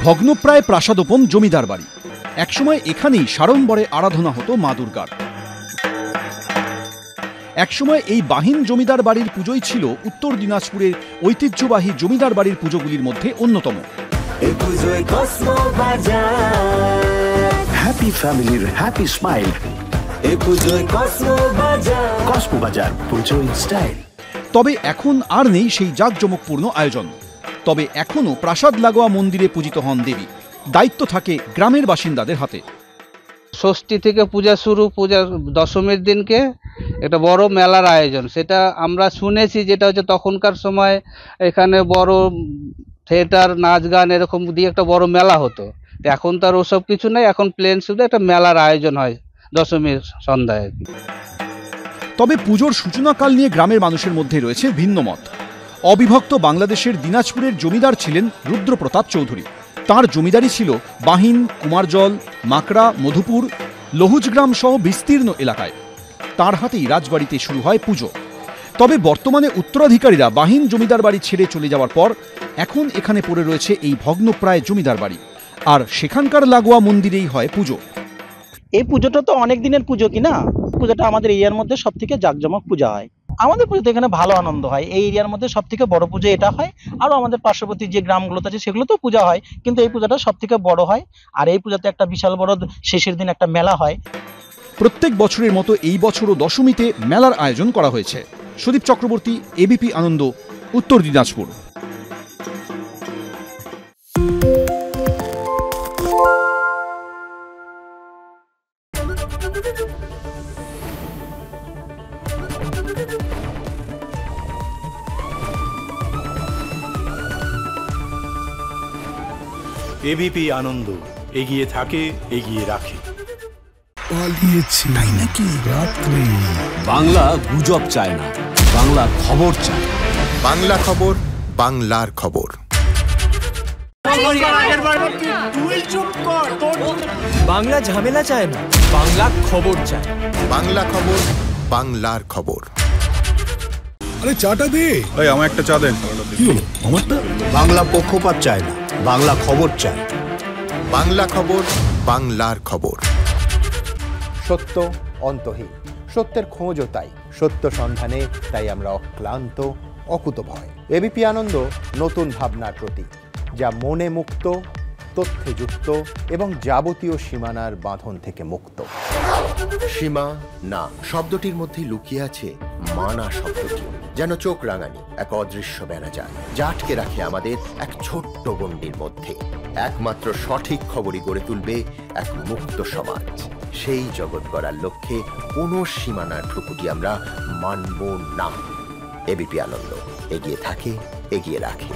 ভগ্নপ্রায় প্রাসাদোপন জমিদার বাড়ি। একসময় এখানেই সাড়ম্বরে আরাধনা হতো মা দুর্গার। একসময় এই বাহিন জমিদার বাড়ির পুজোই ছিল উত্তর দিনাজপুরের ঐতিহ্যবাহী জমিদার বাড়ির পুজোগুলির মধ্যে অন্যতম। হ্যাপি ফ্যামিলির হ্যাপি স্মাইল, কসমো বাজার পুজো ইন স্টাইল। তবে এখন আর নেই সেই জাঁকজমকপূর্ণ আয়োজন। তবে এখনও প্রাসাদ লাগোয়া মন্দিরে পূজিত হন দেবী। দায়িত্ব থাকে গ্রামের বাসিন্দাদের হাতে। ষষ্ঠী থেকে পূজা শুরু, পূজার দশমীর দিনকে একটা বড় মেলার আয়োজন। সেটা আমরা শুনেছি, যেটা হচ্ছে তখনকার সময় এখানে বড় থিয়েটার, নাচ গান এরকম দিয়ে একটা বড় মেলা হতো। এখন তো আর ওসব কিছু নাই, এখন প্লেন শুধু একটা মেলার আয়োজন হয় দশমীর সন্ধ্যায়। তবে পুজোর সূচনাকাল নিয়ে গ্রামের মানুষের মধ্যে রয়েছে ভিন্ন মত। অবিভক্ত বাংলাদেশের দিনাজপুরের জমিদার ছিলেন রুদ্রপ্রতাপ চৌধুরী। তাঁর জমিদারি ছিল বাহিন, কুমারজল, মাকড়া, মধুপুর, লহুজগ্রাম সহ বিস্তীর্ণ এলাকায়। তাঁর হাতেই রাজবাড়িতে শুরু হয় পুজো। তবে বর্তমানে উত্তরাধিকারীরা বাহিন জমিদার বাড়ি ছেড়ে চলে যাওয়ার পর এখন এখানে পড়ে রয়েছে এই ভগ্নপ্রায় জমিদার বাড়ি, আর সেখানকার লাগোয়া মন্দিরেই হয় পুজো। এই পুজোটা তো অনেক দিনের পুজো কিনা, পুজোটা আমাদের এরিয়ার মধ্যে সব থেকে জাঁকজমক পূজা হয়। আমাদের পুজোতে এখানে ভালো আনন্দ হয়। এই এরিয়ার মধ্যে সব থেকে বড় পুজো এটা হয়। আরও আমাদের পার্শ্ববর্তী যে গ্রামগুলোতে আছে সেগুলোতেও পূজা হয়, কিন্তু এই পূজাটা সব থেকে বড় হয়। আর এই পূজাতে একটা বিশাল বড় শেষের দিন একটা মেলা হয়। প্রত্যেক বছরের মতো এই বছরও দশমীতে মেলার আয়োজন করা হয়েছে। সুদীপ চক্রবর্তী, এবিপি আনন্দ, উত্তর দিনাজপুর। এবিপি আনন্দ, এগিয়ে থাকে, এগিয়ে রাখে। পালিয়েছে তাই নাকি রাত্রে? বাংলা গুজব চায় না, বাংলা খবর চায়। বাংলা খবর, বাংলার খবর। বাংলা ঝামেলা চায় না, বাংলা খবর চায়। বাংলা খবর, বাংলার খবর। আরে চাটা দে। এই আমার একটা চা দেন। কি হলো আমারটা? বাংলা পক্ষপাত চায় না, বাংলা খবর চায়। বাংলা খবর, বাংলার খবর। সত্য অন্তহীন, সত্যের খোঁজও তাই, সত্য সন্ধানে তাই আমরা অক্লান্ত, অকুতভয়। এবিপি আনন্দ নতুন ভাবনার প্রতীক, যা মনে মুক্ত, তথ্যে যুক্ত এবং যাবতীয় সীমানার বাঁধন থেকে মুক্ত। সীমা না শব্দটির মধ্যে লুকিয়ে আছে মানা শব্দটি, যেন চোখ রাঙানি এক অদৃশ্য বেড়াজাল, যা আটকে রাখে আমাদের এক ছোট্ট গণ্ডির মধ্যে। একমাত্র সঠিক খবরই গড়ে তুলবে এক মুক্ত সমাজ। সেই জগৎ গড়ার লক্ষ্যে কোনো সীমানার ঠুকুটি আমরা মানব না। এবিপি আনন্দ, এগিয়ে থাকে, এগিয়ে রাখে।